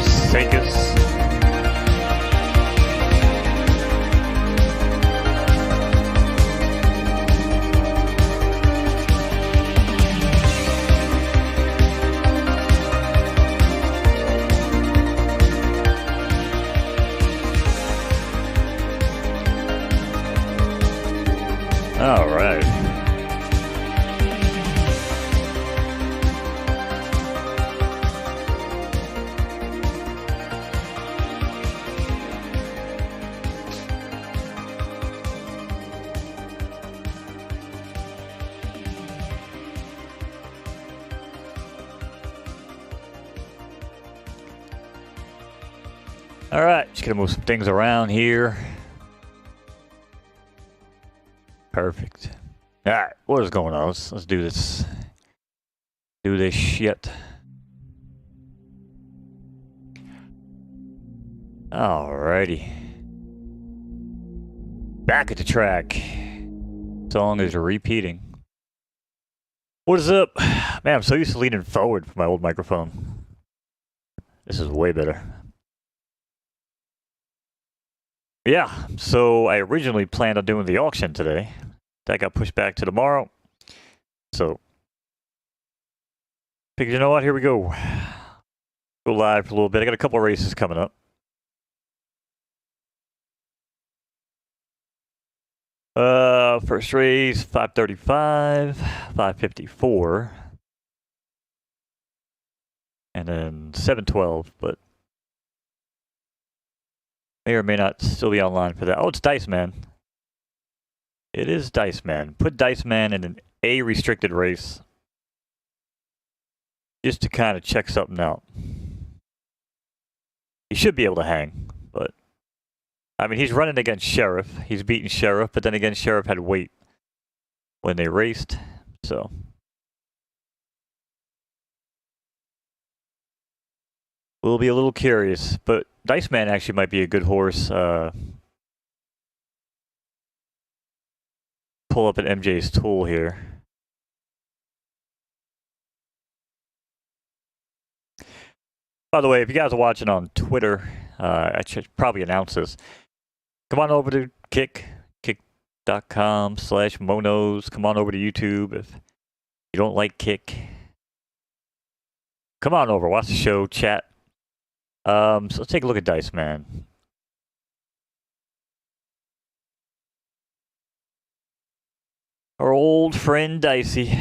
Wagers, takers. All right. All right, just gonna move some things around here. Perfect. All right, what is going on? Let's do this. Do this shit. Alrighty. Back at the track. Song is repeating. What is up? Man, I'm so used to leaning forward for my old microphone. This is way better. Yeah, so I originally planned on doing the auction today. That got pushed back to tomorrow. So, figured, you know what, here we go. Go live for a little bit. I got a couple of races coming up. First race, 535, 554. And then 712, but may or may not still be online for that. Oh, it's Dice Man. It is Dice Man. Put Dice Man in an A restricted race just to kind of check something out. He should be able to hang, but I mean, he's running against Sheriff. He's beating Sheriff, but then again, Sheriff had weight when they raced, so. We'll be a little curious, but Dice Man actually might be a good horse. Pull up an MJ's tool here. By the way, if you guys are watching on Twitter, I should probably announce this. Come on over to kick.com/monos. Come on over to YouTube if you don't like Kick. Come on over, watch the show, chat. So let's take a look at Dice Man. Our old friend Dicey.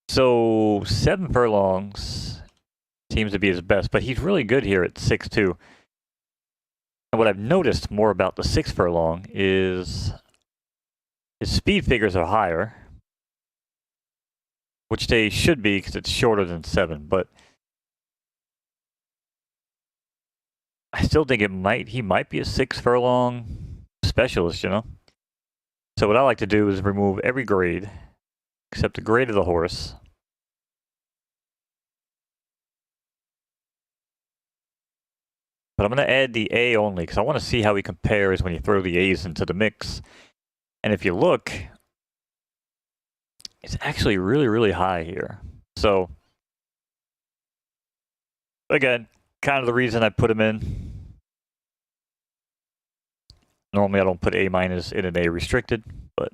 So 7 furlongs seems to be his best, but he's really good here at 6'2". And what I've noticed more about the 6 furlong is his speed figures are higher, which they should be because it's shorter than 7, but I still think he might be a 6 furlong specialist, you know? So what I like to do is remove every grade except the grade of the horse. But I'm going to add the A only because I want to see how he compares when you throw the A's into the mix. And if you look, it's actually really, really high here. So, again, kind of the reason I put him in. Normally I don't put A- in an A restricted, but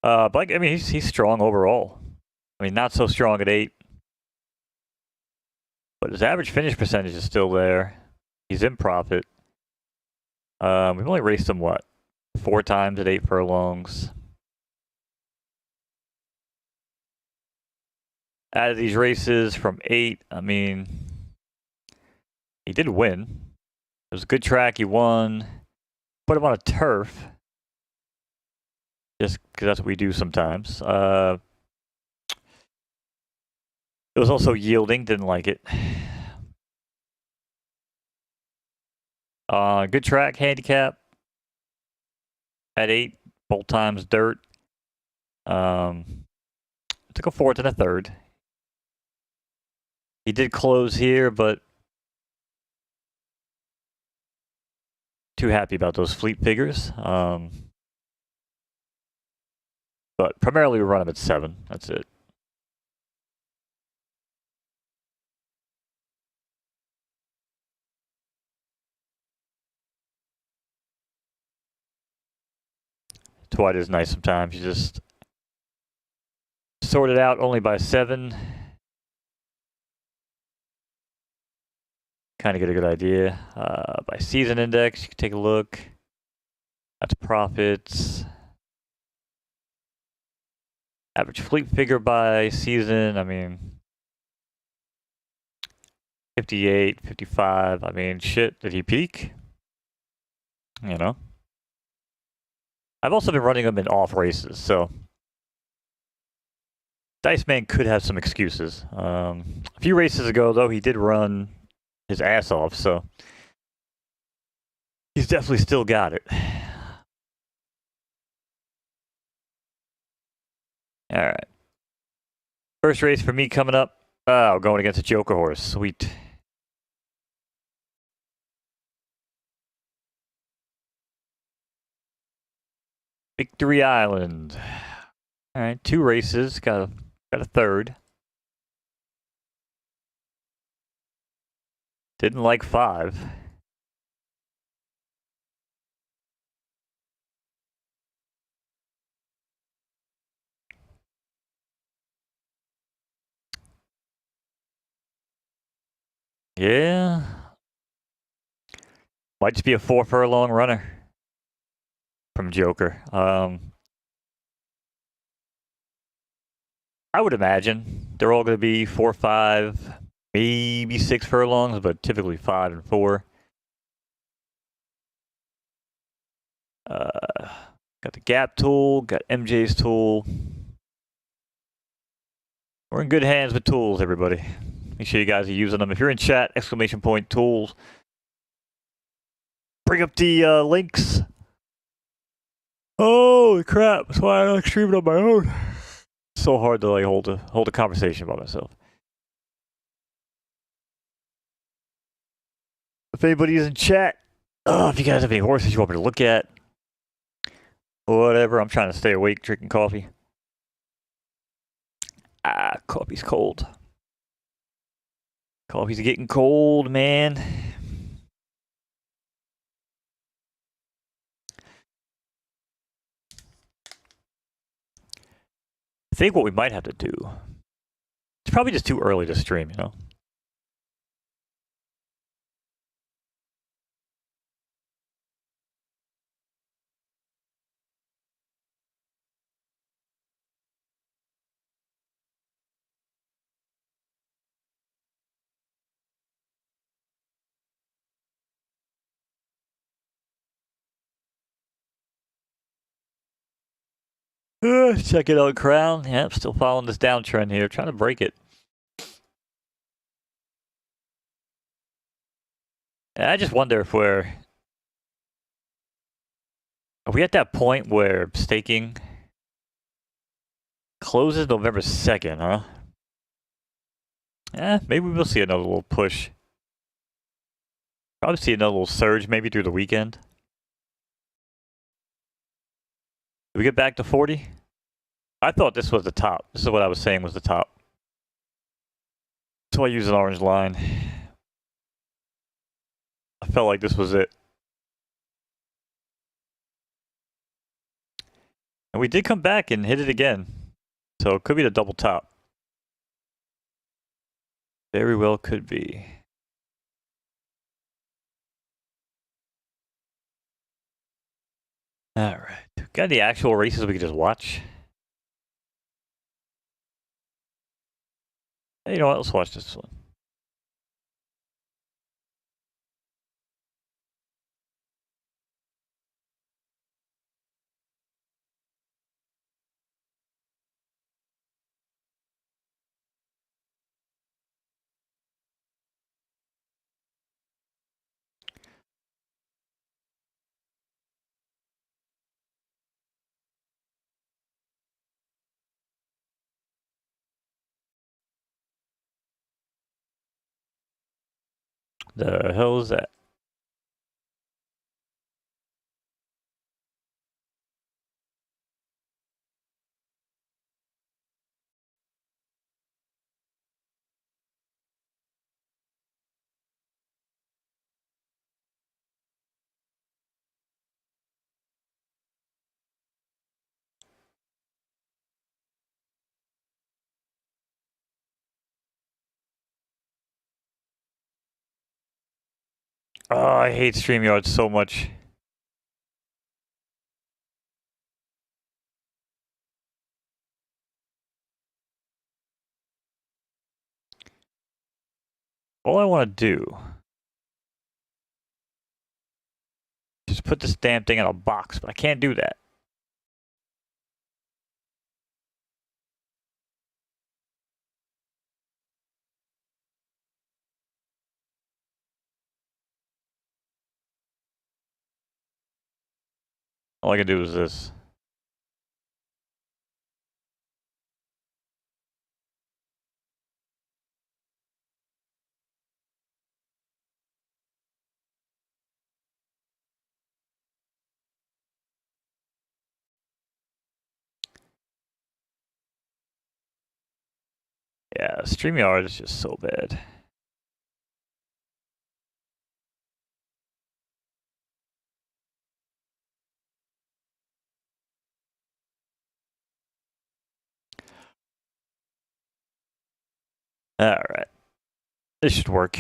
I mean, he's strong overall. I mean, not so strong at 8. But his average finish percentage is still there. He's in profit. We've only raced him, what, 4 times at 8 furlongs. Out of these races from 8, I mean, he did win. It was a good track. He won. Put him on a turf. Just because that's what we do sometimes. It was also yielding. Didn't like it. Good track. Handicap. At 8. Both times dirt. Took a 4th and a 3rd. He did close here, but too happy about those fleet figures. But primarily we run them at 7. That's it. That's why it is nice sometimes. You just sort it out only by 7. Kind of get a good idea. By season index, you can take a look. That's profits. Average fleet figure by season, I mean, 58, 55. I mean, shit, did he peak? You know? I've also been running them in off races, so Dice Man could have some excuses. A few races ago, though, he did run his ass off, so he's definitely still got it. All right. First race for me coming up. Oh, going against a Joker horse. Sweet. Victory Island. All right, 2 races. Got a third. Didn't like 5. Yeah. Might just be a 4 furlong runner from Joker. I would imagine they're all going to be 4, 5, maybe 6 furlongs, but typically 5 and 4. Got the Gap tool, got MJ's tool. We're in good hands with tools, everybody. Make sure you guys are using them. If you're in chat, ! tools. Bring up the links. Oh crap! That's why I like streaming on my own. It's so hard to like hold a conversation by myself. If anybody's in chat, if you guys have any horses you want me to look at, whatever. I'm trying to stay awake, drinking coffee. Coffee's cold. Coffee's getting cold, man. I think what we might have to do, it's probably just too early to stream, you know? Check it out, Crown. Yep, still following this downtrend here, trying to break it. And I just wonder if are we at that point where staking closes November 2nd, huh? Maybe we'll see another little push. Probably see another little surge maybe through the weekend. Did we get back to 40? I thought this was the top. This is what I was saying was the top. So I use an orange line. I felt like this was it. And we did come back and hit it again. So it could be the double top. Very well could be. All right. Got any actual races we could just watch? Hey, you know what? Let's watch this one. The hell is that? Oh, I hate StreamYard so much. All I want to do is put this damn thing in a box, but I can't do that. All I can do is this. Yeah, StreamYard is just so bad. Alright. This should work.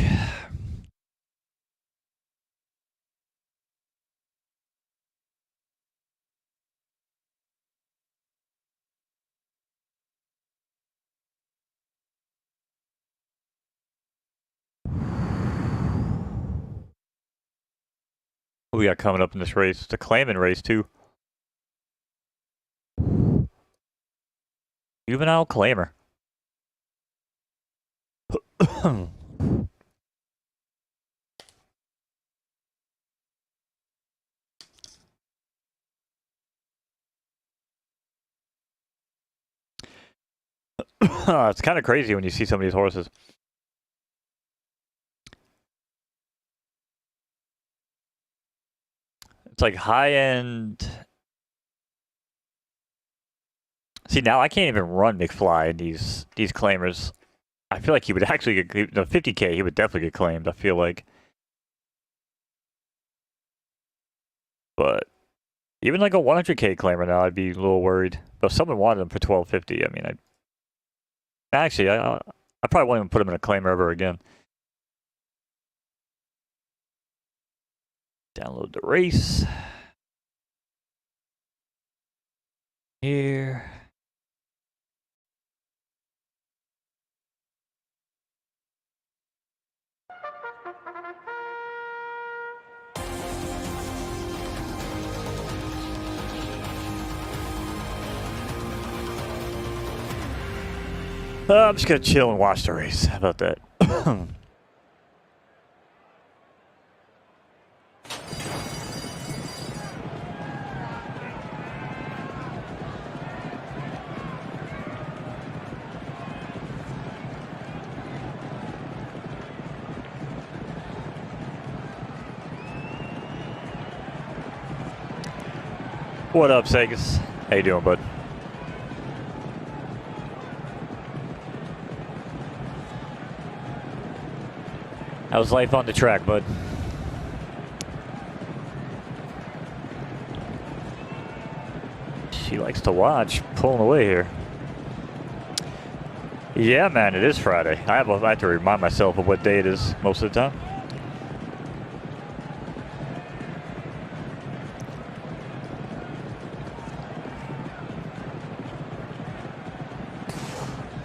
What we got coming up in this race? It's a claiming race, too. Juvenile claimer. It's kind of crazy when you see some of these horses. It's like high-end. See, now I can't even run McFly in these claimers. I feel like he would actually get the 50K. He would definitely get claimed. I feel like, but even like a 100K claimer now, I'd be a little worried. But if someone wanted him for 1250, I mean, I probably won't even put him in a claimer ever again. Download the race here. I'm just gonna chill and watch the race. How about that? What up, Segas? How you doing, bud? How's life on the track, bud? She likes to watch. Pulling away here. Yeah, man, it is Friday. I have to remind myself of what day it is most of the time.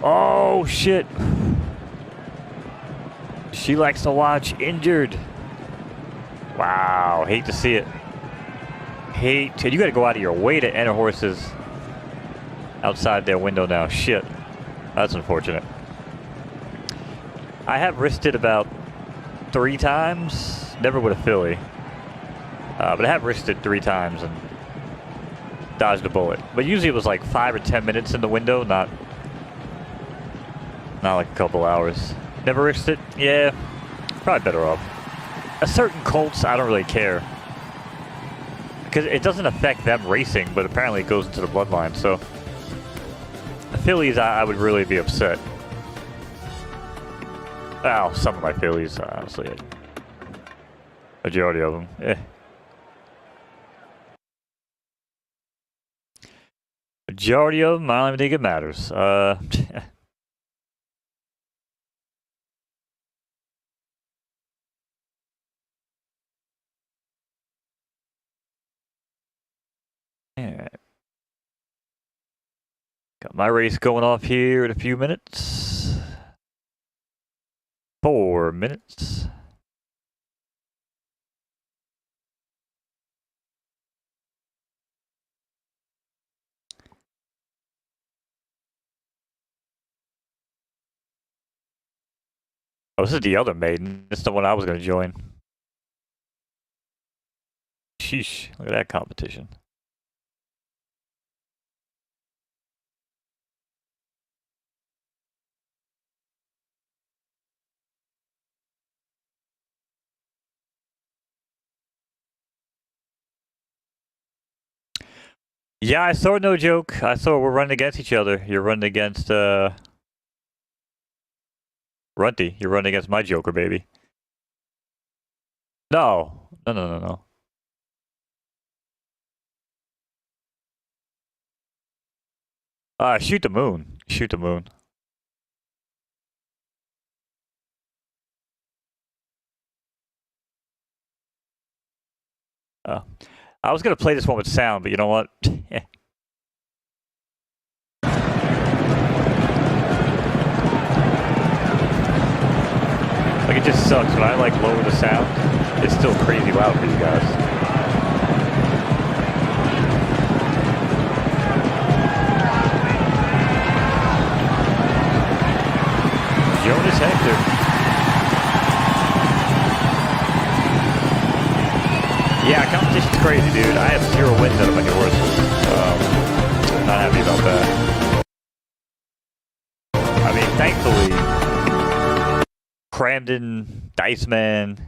Oh, shit. She likes to watch injured. Wow, hate to see it. You gotta go out of your way to enter horses outside their window now. Shit. That's unfortunate. I have risked it about 3 times. Never with a filly. But I have risked it 3 times and dodged a bullet. But usually it was like 5 or 10 minutes in the window, not like a couple hours. Never risked it? Yeah, probably better off. A certain colts, I don't really care. Because it doesn't affect them racing, but apparently it goes into the bloodline, so. The fillies, I would really be upset. Well, some of my fillies, honestly. Majority of them, eh. Majority of them, I don't even think it matters. Got my race going off here in a few minutes. 4 minutes. Oh, this is the other maiden. This is the one I was going to join. Sheesh, look at that competition. Yeah, I saw it, no joke. I saw we're running against each other. You're running against, Runty. You're running against my Joker, baby. No. No. Shoot the moon. Shoot the moon. I was going to play this one with sound, but you know what? Like, it just sucks. When I, like, lower the sound, it's still crazy loud for you guys. Jonas Hector. Yeah, competition's crazy, dude. I have 0 wins out of my horses. Not happy about that. I mean, thankfully, Cramden, Diceman,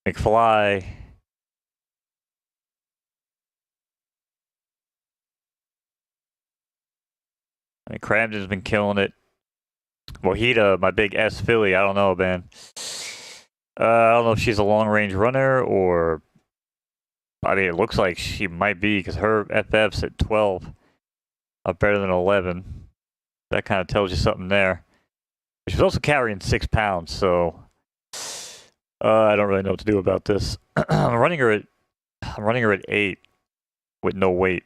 McFly. I mean, Cramden's been killing it. Mojita, my big S filly, I don't know, man. I don't know if she's a long-range runner or... I mean, it looks like she might be because her FF's at 12. Better than 11. That kind of tells you something there. She's also carrying 6 pounds, so I don't really know what to do about this. I'm running her at 8 with no weight.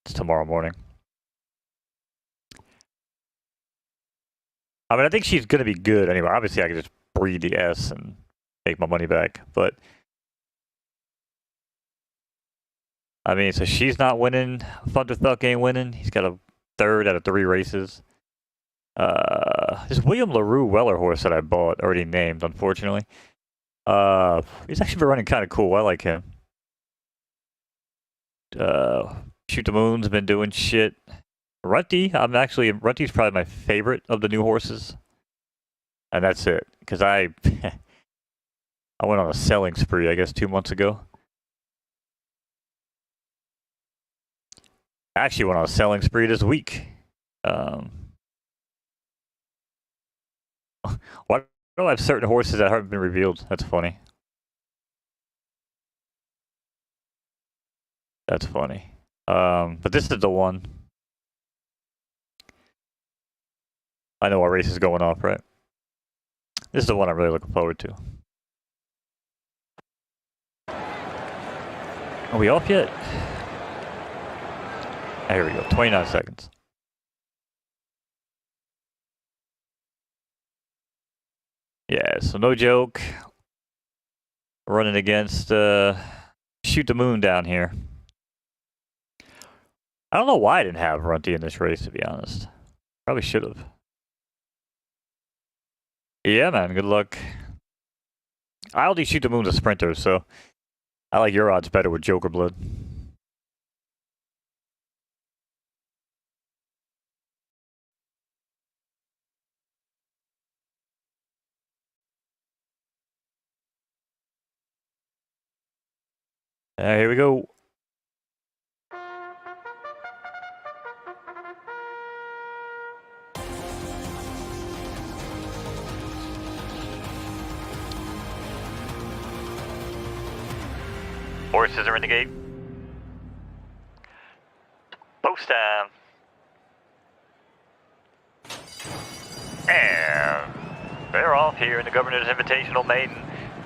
It's tomorrow morning. I mean, I think she's gonna be good anyway. Obviously, I could just breed the S and make my money back, but I mean, so she's not winning. Thunderthuck ain't winning. He's got a 3rd out of 3 races. This William LaRue Weller horse that I bought, already named, unfortunately. He's actually been running kind of cool. I like him. Shoot the Moon's been doing shit. Runty's probably my favorite of the new horses. And that's it. Because I went on a selling spree, I guess, 2 months ago. I actually went on a selling spree this week. Why do I have certain horses that haven't been revealed? That's funny. That's funny. But this is the one. I know our race is going off, right? This is the one I'm really looking forward to. Are we off yet? Here we go, 29 seconds. Yeah, so no joke. Running against Shoot the Moon down here. I don't know why I didn't have Runty in this race, to be honest. Probably should have. Yeah, man, good luck. I only Shoot the Moon's a sprinter, so I like your odds better with Joker Blood. Here we go. Horses are in the gate. Post time. And they're off here in the Governor's Invitational Maiden.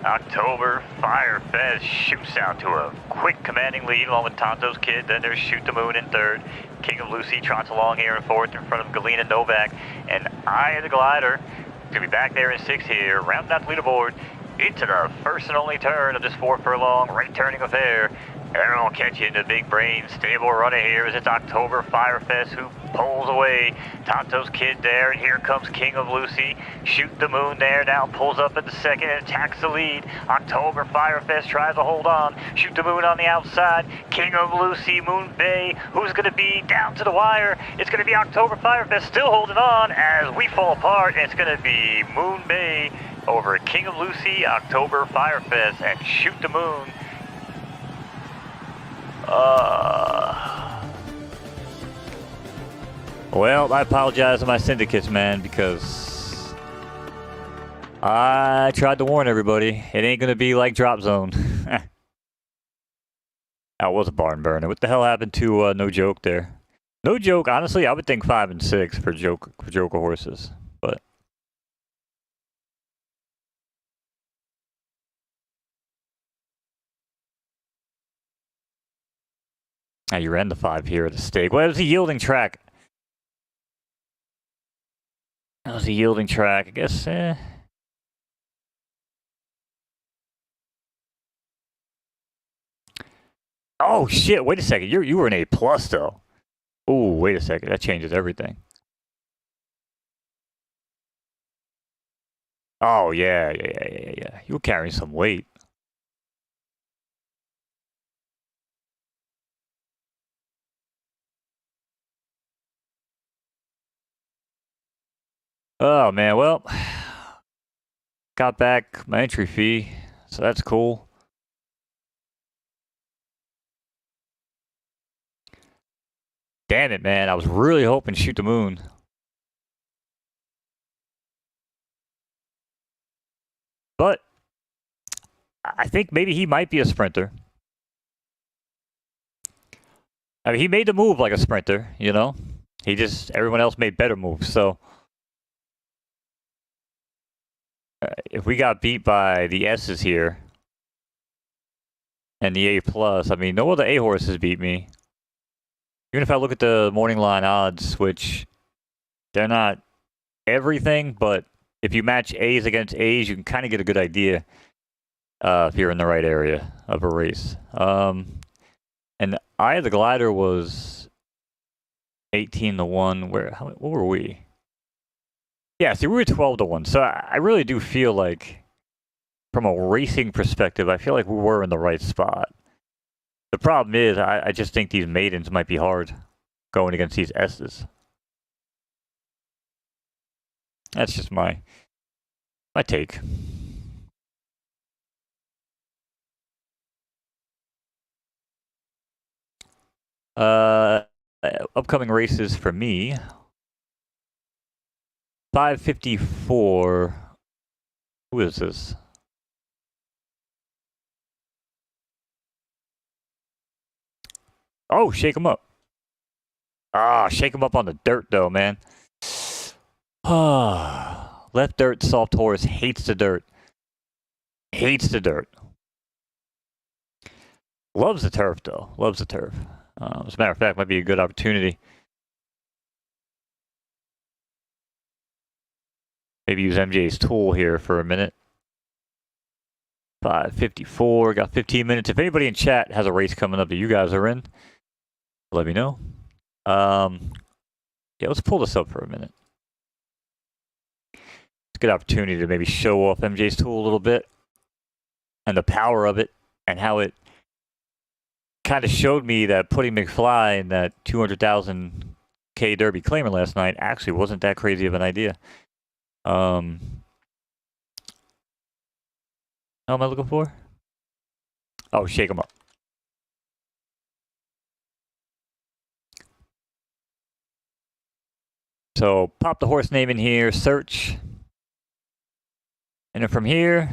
October Firefest shoots out to a quick commanding lead along with Tonto's Kid. Then there's Shoot the Moon in third. King of Lucy trots along here in fourth in front of Galena Novak. And Eye of the Glider is going to be back there in sixth here, rounding out the leaderboard into the first and only turn of this 4 furlong right turning affair. Everyone will catch you in the big brain stable runner here as it's October Firefest who pulls away. Tonto's Kid there, and here comes King of Lucy. Shoot the Moon there, now pulls up at the second and attacks the lead. October Firefest tries to hold on. Shoot the Moon on the outside. King of Lucy, Moon Bay, who's going to be down to the wire? It's going to be October Firefest still holding on as we fall apart. It's going to be Moon Bay over King of Lucy, October Firefest, and Shoot the Moon. Well, I apologize to my syndicates, man, because I tried to warn everybody. It ain't gonna be like Drop Zone. That was a barn burner. What the hell happened to No Joke there? No Joke, honestly, I would think 5 and 6 for Joker horses, but. Now you ran the 5 here at the stake. Well, it was a yielding track. That was a yielding track, I guess. Oh shit! Wait a second. You were an A+ though. Oh, wait a second. That changes everything. Oh yeah. You were carrying some weight. Oh man, well, got back my entry fee, so that's cool. Damn it, man, I was really hoping to Shoot the Moon. But I think maybe he might be a sprinter. I mean, he made the move like a sprinter, you know? Everyone else made better moves, so. If we got beat by the S's here and the A+, I mean, no other A horses beat me. Even if I look at the morning line odds, which they're not everything, but if you match A's against A's, you can kind of get a good idea if you're in the right area of a race. And Eye of the Glider was 18-1. What were we? Yeah, see, we were 12-1. So I really do feel like, from a racing perspective, I feel like we were in the right spot. The problem is, I just think these maidens might be hard going against these S's. That's just my take. Upcoming races for me. 554. Who is this? Oh, shake him up. Ah, shake him up on the dirt, though, man. Left dirt, soft horse, hates the dirt. Hates the dirt. Loves the turf, though. Loves the turf. As a matter of fact, might be a good opportunity. Maybe use MJ's tool here for a minute. 5:54, got 15 minutes. If anybody in chat has a race coming up that you guys are in, let me know. Yeah, let's pull this up for a minute. It's a good opportunity to maybe show off MJ's tool a little bit and the power of it and how it kind of showed me that putting McFly in that 200,000 K Derby claimer last night actually wasn't that crazy of an idea. How am I looking for? Oh, shake them up. So pop the horse name in here, search. And then from here,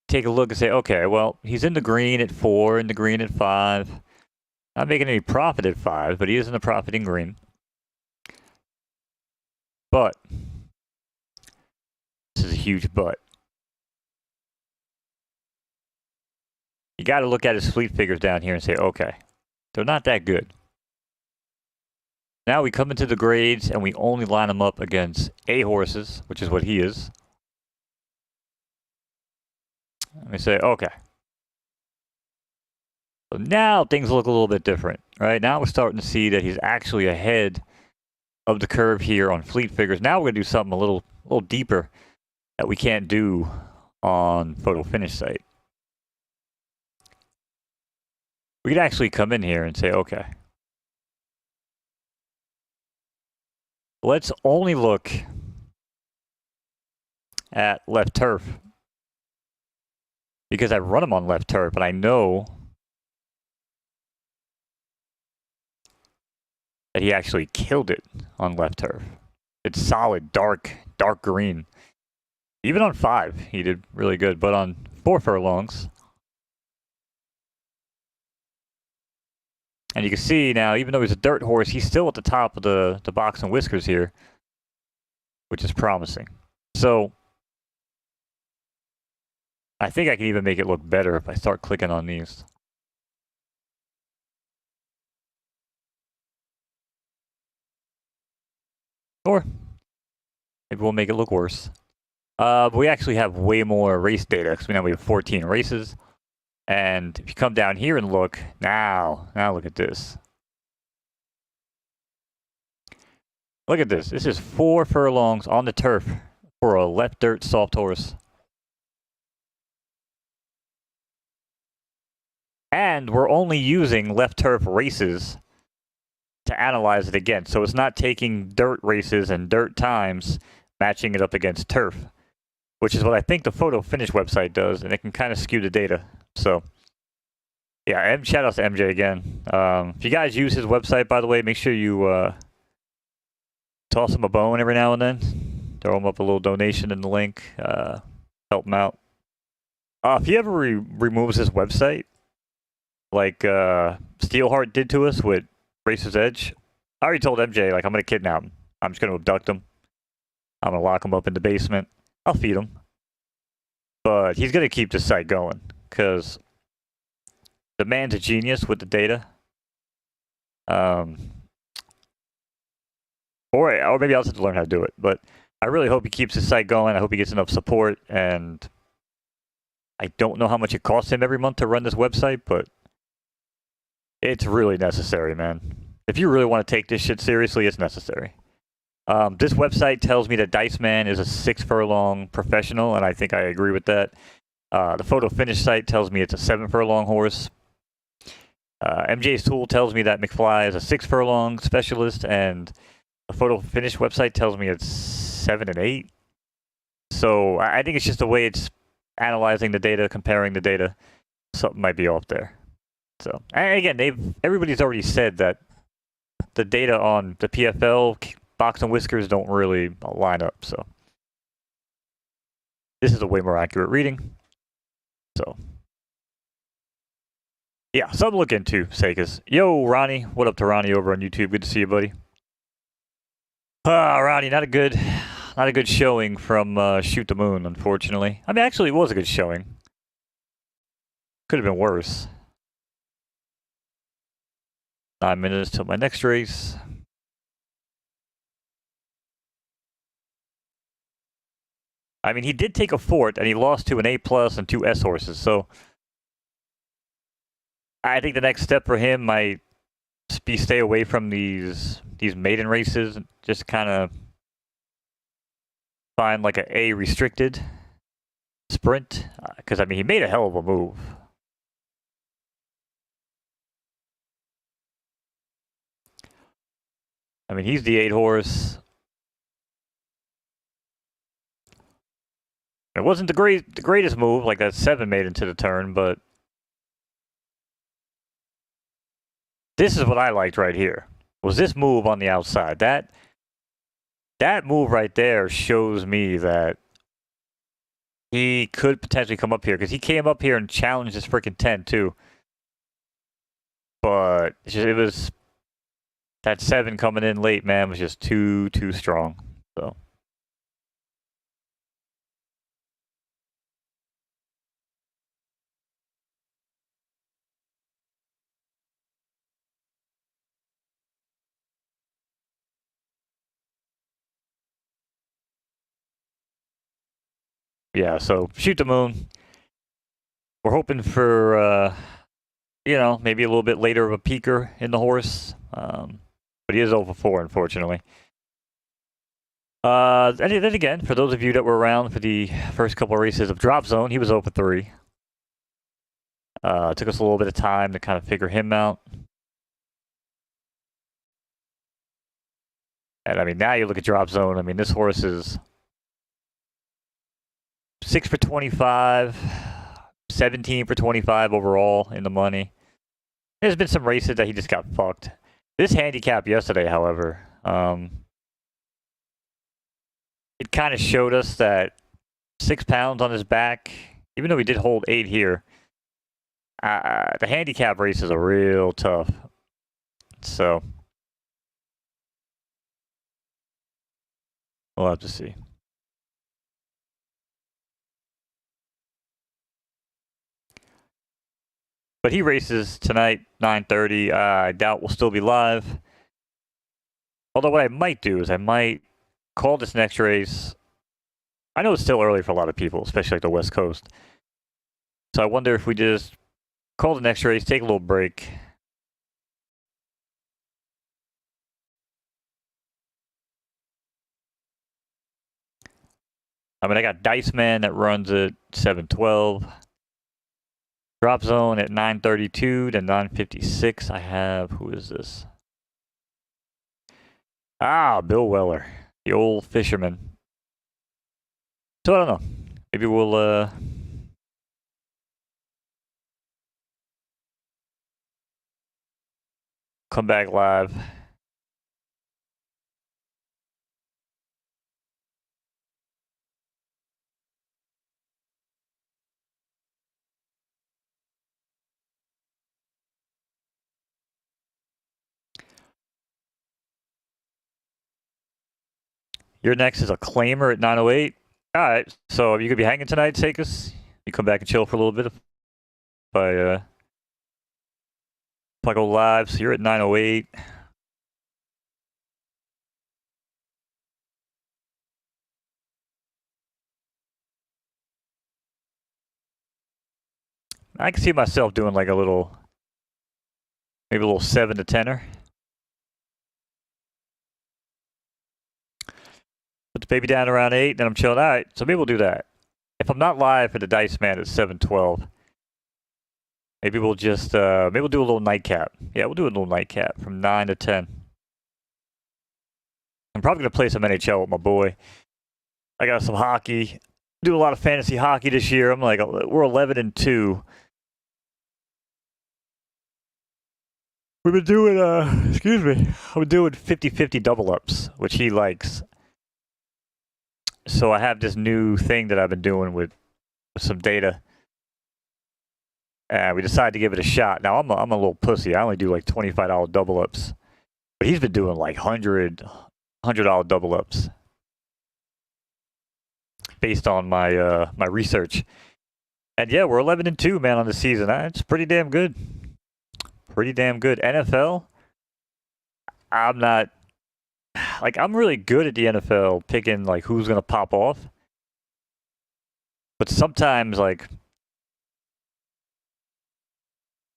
take a look and say, okay, well, he's in the green at 4, in the green at 5. Not making any profit at 5, but he is in the profiting green. But, this is a huge but. you got to look at his fleet figures down here and say, okay, they're not that good. Now we come into the grades and we only line them up against A horses, which is what he is. Let me say, okay. So now things look a little bit different, right? Now we're starting to see that he's actually ahead of the curve here on fleet figures. Now we're going to do something a little deeper that we can't do on photo finish site. We could actually come in here and say, okay, let's only look at left turf. Because I run him on left turf, and I know that he actually killed it on left turf. It's solid, dark green. Even on 5, he did really good, but on 4 furlongs. And you can see now, even though he's a dirt horse, he's still at the top of the box and whiskers here, which is promising. So I think I can even make it look better if I start clicking on these. Or maybe we'll make it look worse. But we actually have way more race data because now we have 14 races. And if you come down here and look, now look at this. Look at this. This is 4 furlongs on the turf for a left dirt soft horse. And we're only using left turf races to analyze it again. So it's not taking dirt races and dirt times, matching it up against turf, which is what I think the photo finish website does, and it can kind of skew the data. So yeah, shout out to MJ again. If you guys use his website, by the way, make sure you toss him a bone every now and then. Throw him up a little donation in the link. Help him out. If he ever removes his website, like Steelheart did to us with Racer's Edge, I already told MJ, like, I'm going to kidnap him. I'm just going to abduct him. I'm going to lock him up in the basement. I'll feed him. But he's going to keep the site going because the man's a genius with the data. Or maybe I'll just have to learn how to do it. But I really hope he keeps his site going. I hope he gets enough support. And I don't know how much it costs him every month to run this website, but it's really necessary, man. If you really want to take this shit seriously, it's necessary. This website tells me that Dice Man is a 6 furlong professional, and I think I agree with that. The photo finish site tells me it's a 7 furlong horse. MJ's tool tells me that McFly is a 6 furlong specialist, and the photo finish website tells me it's 7 and 8. So I think it's just the way it's analyzing the data, comparing the data. Something might be off there. So, and again, everybody's already said that the data on the PFL box and whiskers don't really line up. So this is a way more accurate reading. So yeah, something to look into, Sekas. Yo, Ronnie. What up to Ronnie over on YouTube? Good to see you, buddy. Ronnie, not a good showing from Shoot the Moon, unfortunately. I mean, actually, it was a good showing. Could have been worse. 9 minutes till my next race. I mean, he did take a fort, and he lost to an A+ and 2 S horses, so I think the next step for him might be stay away from these maiden races, just kind of find like a restricted sprint, because I mean, he made a hell of a move. I mean, he's the 8 horse. It wasn't the greatest move, like that 7 made into the turn, but this is what I liked right here. Was this move on the outside. That move right there shows me that he could potentially come up here, because he came up here and challenged this freaking 10 too. But it was that 7 coming in late, man, was just too strong. So Yeah, so shoot the moon. We're hoping for, you know, maybe a little bit later of a peaker in the horse. But he is over 4, unfortunately. And then again, for those of you that were around for the first couple of races of Drop Zone, he was over 3. It took us a little bit of time to kind of figure him out. And I mean, now you look at Drop Zone. I mean, this horse is 6 for 25, 17 for 25 overall in the money. There's been some races that he just got fucked. This handicap yesterday, however, it kind of showed us that 6 pounds on his back, even though he did hold 8 here, the handicap races are real tough. So we'll have to see. But he races tonight, 9:30. I doubt we'll still be live. Although what I might do is I might call this next race. I know it's still early for a lot of people, especially like the West Coast. So I wonder if we just call the next race, take a little break. I mean, I got Dice Man that runs at 7:12. Drop Zone at 9:32 to 9:56. I have, who is this? Ah, Bill Weller, the old fisherman. So I don't know. Maybe we'll come back live. Your next is a claimer at 9:08. All right, so you could be hanging tonight, Sakis. You come back and chill for a little bit. If I go live, so you're at 9:08. I can see myself doing like a little, maybe a little 7 to 10er. Put the baby down around 8, then I'm chilling. All right, so maybe we'll do that. If I'm not live for the Dice Man at 7:12, maybe we'll just, maybe we'll do a little nightcap. Yeah, we'll do a little nightcap from 9 to 10. I'm probably going to play some NHL with my boy. I got some hockey. Do a lot of fantasy hockey this year. I'm like, we're 11-2. We've been doing, excuse me, I've been doing 50-50 double ups, which he likes. So I have this new thing that I've been doing with some data. And we decided to give it a shot. Now, I'm a little pussy. I only do like $25 double ups. But he's been doing like $100 double ups. Based on my my research. And yeah, we're 11-2, man, on the season. That's pretty damn good. Pretty damn good. NFL, I'm not, like, I'm really good at the NFL picking, like, who's going to pop off. But sometimes, like,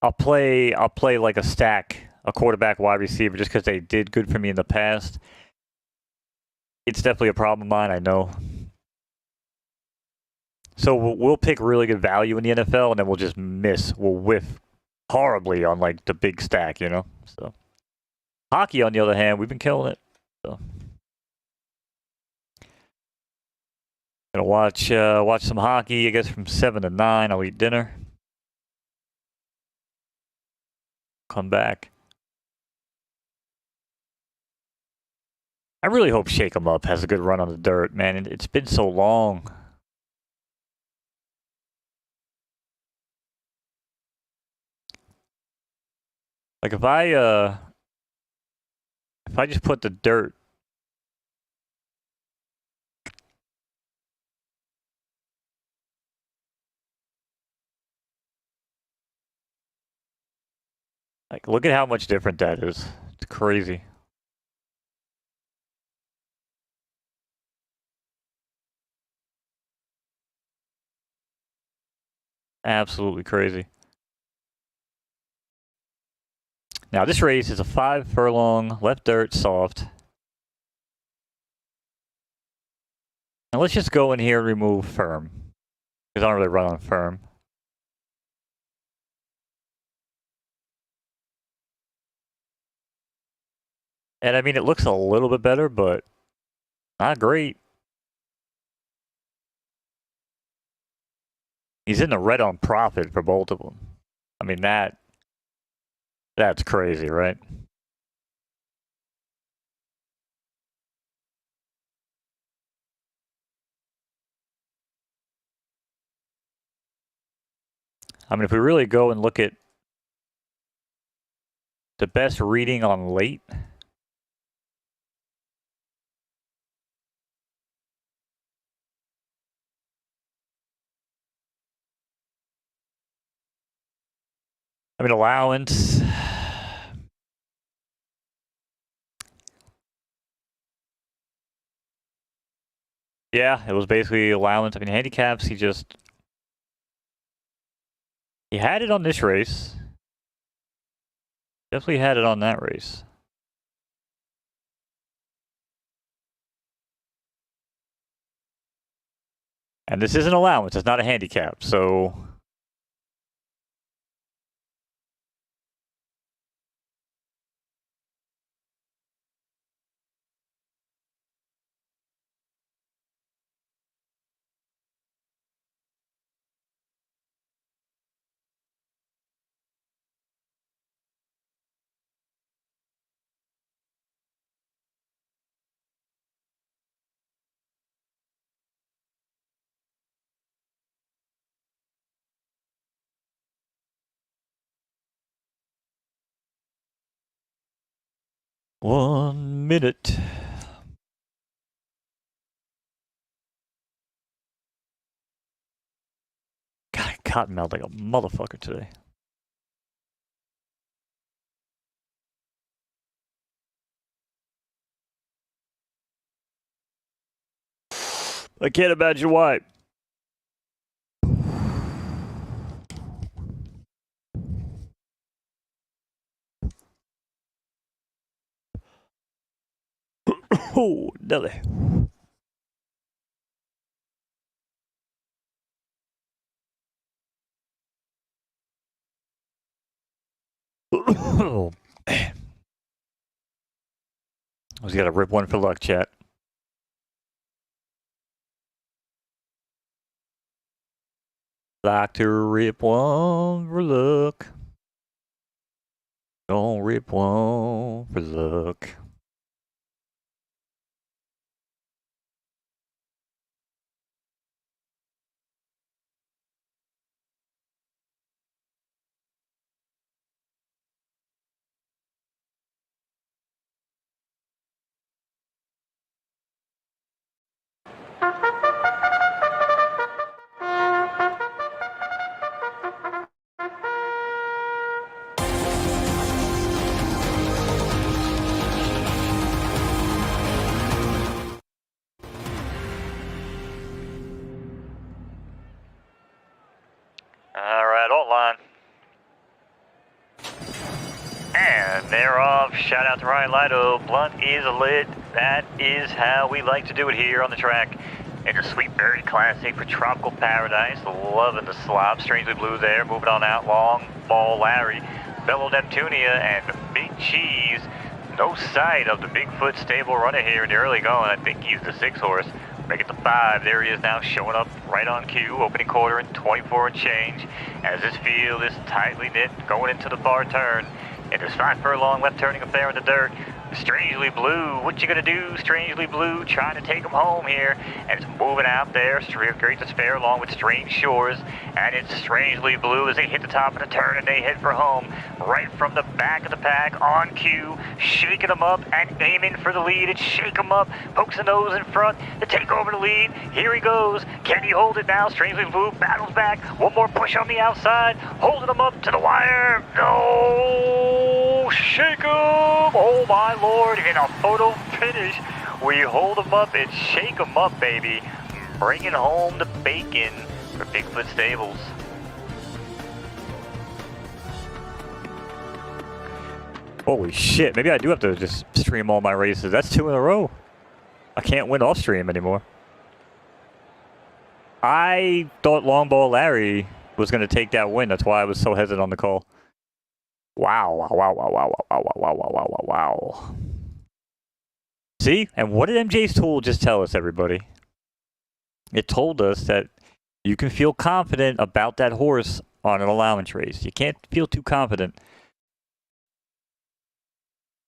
I'll play like a stack, a quarterback, wide receiver, just because they did good for me in the past. It's definitely a problem of mine, I know. So we'll pick really good value in the NFL, and then we'll just miss. We'll whiff horribly on, like, the big stack, you know? So hockey, on the other hand, we've been killing it. So gonna watch some hockey, I guess, from 7 to 9. I'll eat dinner. Come back. I really hope Shake 'em Up has a good run on the dirt, man. It's been so long. Like, if I just put the dirt, like, look at how much different that is. It's crazy. Absolutely crazy. Now this race is a 5 furlong, left dirt, soft. Now let's just go in here and remove firm. Because I don't really run on firm. And I mean, it looks a little bit better, but not great. He's in the red on profit for both of them. I mean, that's crazy, right? I mean, if we really go and look at the best reading on late, I mean, allowance. Yeah, it was basically allowance. I mean, handicaps, he had it on this race. Definitely had it on that race. And this is an allowance, it's not a handicap, so... One minute. God, I cottonmouth like a motherfucker today. I can't imagine why. Oh, Nelly. Oh, man. I was gonna rip one for luck, chat. Like to rip one for luck. Don't rip one for luck. Alright, outline. And they're off. Shout out to Ryan Lido. Blunt is lit. That is how we like to do it here on the track. In a Sweet Berry Classic for Tropical Paradise. Loving the slop. Strangely Blue there. Moving on out. Long Ball Larry. Bellow Neptunia and Big Cheese. No sight of the Bigfoot stable runner here in the early going. I think he's the 6 horse. Make it the 5. There he is now, showing up right on cue. Opening quarter in 24 and change. As this field is tightly knit, going into the far turn. And there's 5 furlong left turning up there in the dirt. Strangely Blue, what you gonna do? Strangely Blue trying to take him home here. And it's moving out there. Great Despair along with Strange Shores. And it's Strangely Blue as they hit the top of the turn and they head for home. Right from the back of the pack on cue. Shaking them up and aiming for the lead. It's Shake 'em Up. Pokes the nose in front to take over the lead. Here he goes. Can he hold it now? Strangely Blue battles back. One more push on the outside. Holding him up to the wire. No! Shake 'em! Oh my Lord, in a photo finish, we hold them up and shake them up, baby. Bringing home the bacon for Bigfoot Stables. Holy shit, maybe I do have to just stream all my races. That's 2 in a row. I can't win off stream anymore. I thought Long Ball Larry was going to take that win. That's why I was so hesitant on the call. Wow, wow, wow, wow, wow, wow, wow, wow, wow, wow, wow. See? And what did MJ's tool just tell us, everybody? It told us that you can feel confident about that horse on an allowance race. You can't feel too confident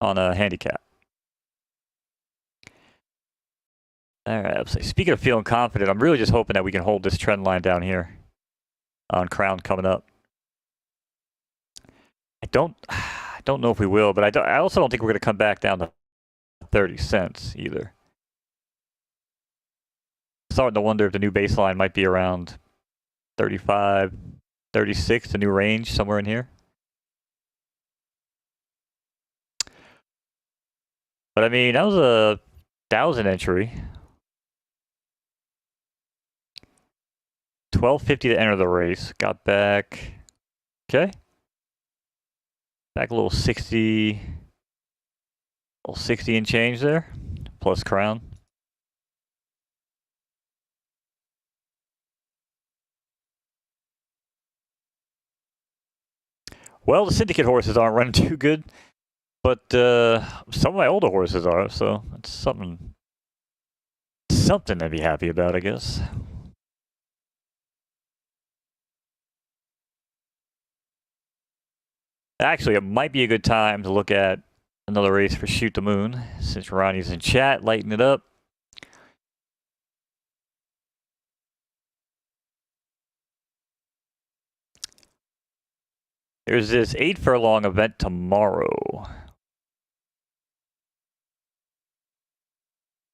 on a handicap. All right, so speaking of feeling confident, I'm really just hoping that we can hold this trend line down here on Crown coming up. I don't know if we will, but I also don't think we're going to come back down to 30 cents either. Starting to wonder if the new baseline might be around 35, 36, the new range, somewhere in here. But I mean, that was a 1,000 entry. 12.50 to enter the race. Got back. Okay. Back a little 60. Little 60 and change there. Plus Crown. Well, the syndicate horses aren't running too good, but some of my older horses are, so it's something to be happy about, I guess. Actually, it might be a good time to look at another race for Shoot the Moon, since Ronnie's in chat, lighting it up. There's this 8 furlong event tomorrow.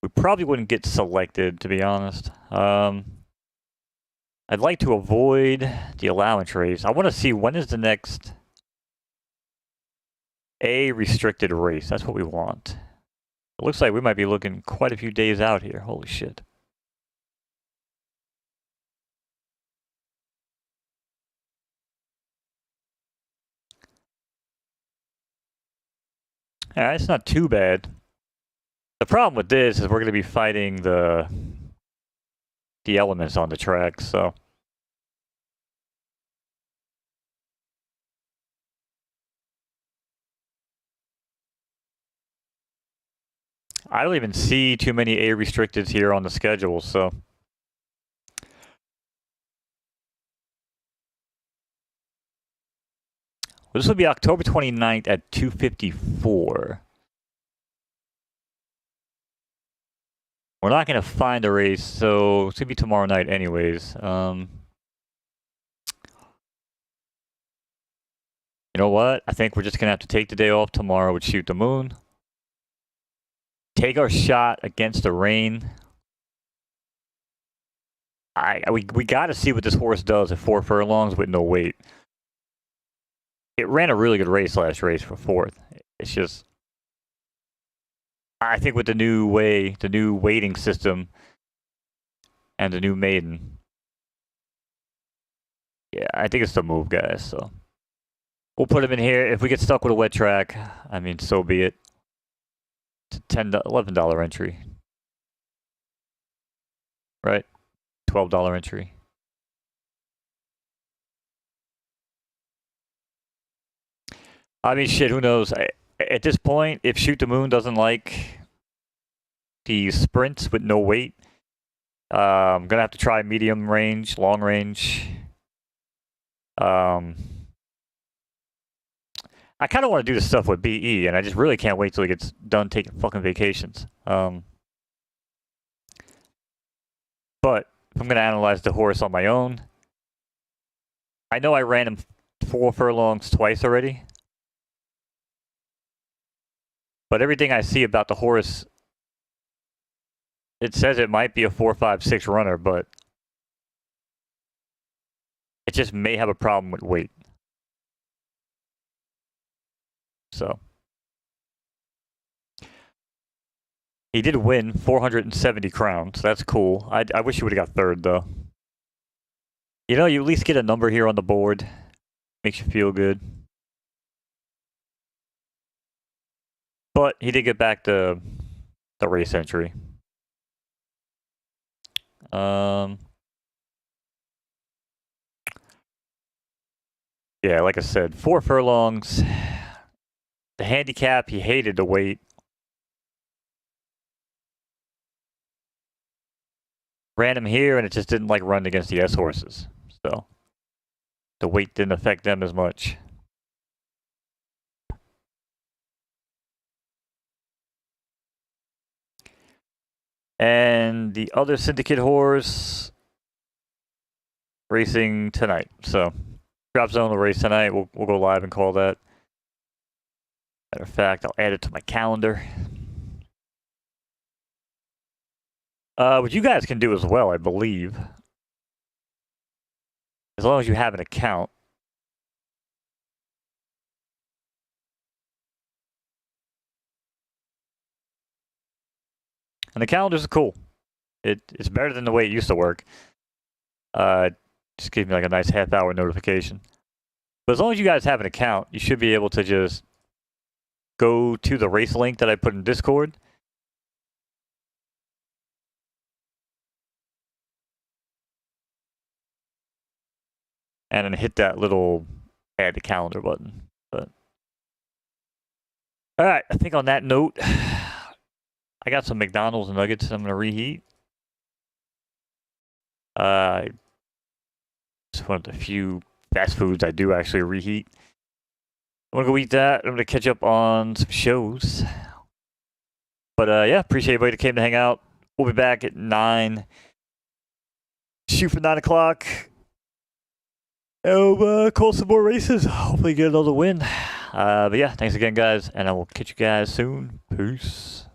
We probably wouldn't get selected, to be honest. I'd like to avoid the allowance race. I want to see when is the next A restricted race. That's what we want. It looks like we might be looking quite a few days out here. Holy shit. Alright, it's not too bad. The problem with this is we're going to be fighting the elements on the track, so. I don't even see too many A restricteds here on the schedule, so. Well, this will be October 29th at 2:54. We're not going to find a race, so it's going to be tomorrow night anyways. You know what? I think we're just going to have to take the day off tomorrow with Shoot the Moon. Take our shot against the rain. We got to see what this horse does at 4 furlongs with no weight. It ran a really good race last race for 4th. It's just, I think with the new weighting system and the new maiden, yeah, I think it's the move, guys. So we'll put him in here. If we get stuck with a wet track, I mean, so be it. It's a $11 entry, right? $12 entry. I mean, shit, who knows? At this point, if Shoot the Moon doesn't like the sprints with no weight, I'm going to have to try medium range, long range. I kind of want to do this stuff with BE, and I just really can't wait till he gets done taking fucking vacations. But if I'm going to analyze the horse on my own, I know I ran him 4 furlongs twice already. But everything I see about the horse, it says it might be a 4, 5, 6 runner, but it just may have a problem with weight. So. He did win 470 crowns. That's cool. I wish he would have got 3rd, though. You know, you at least get a number here on the board. Makes you feel good. But he did get back the race entry. Yeah, like I said, 4 furlongs. The handicap, he hated the weight. Ran him here, and it just didn't like run against the S horses. So the weight didn't affect them as much. And the other syndicate horse racing tonight. So drop zone will race tonight. We'll go live and call that. Matter of fact, I'll add it to my calendar. What you guys can do as well, I believe, as long as you have an account. And the calendars are cool. It's better than the way it used to work. Just give me like a nice half-hour notification. But as long as you guys have an account, you should be able to just go to the race link that I put in Discord. And then hit that little add to calendar button. But all right, I think on that note, I got some McDonald's nuggets I'm gonna reheat. It's one of the few fast foods I do actually reheat. I'm gonna go eat that. I'm gonna catch up on some shows. But yeah, appreciate everybody that came to hang out. We'll be back at 9. Shoot for 9 o'clock. Oh, call some more races. Hopefully get another win. But yeah, thanks again, guys, and I will catch you guys soon. Peace.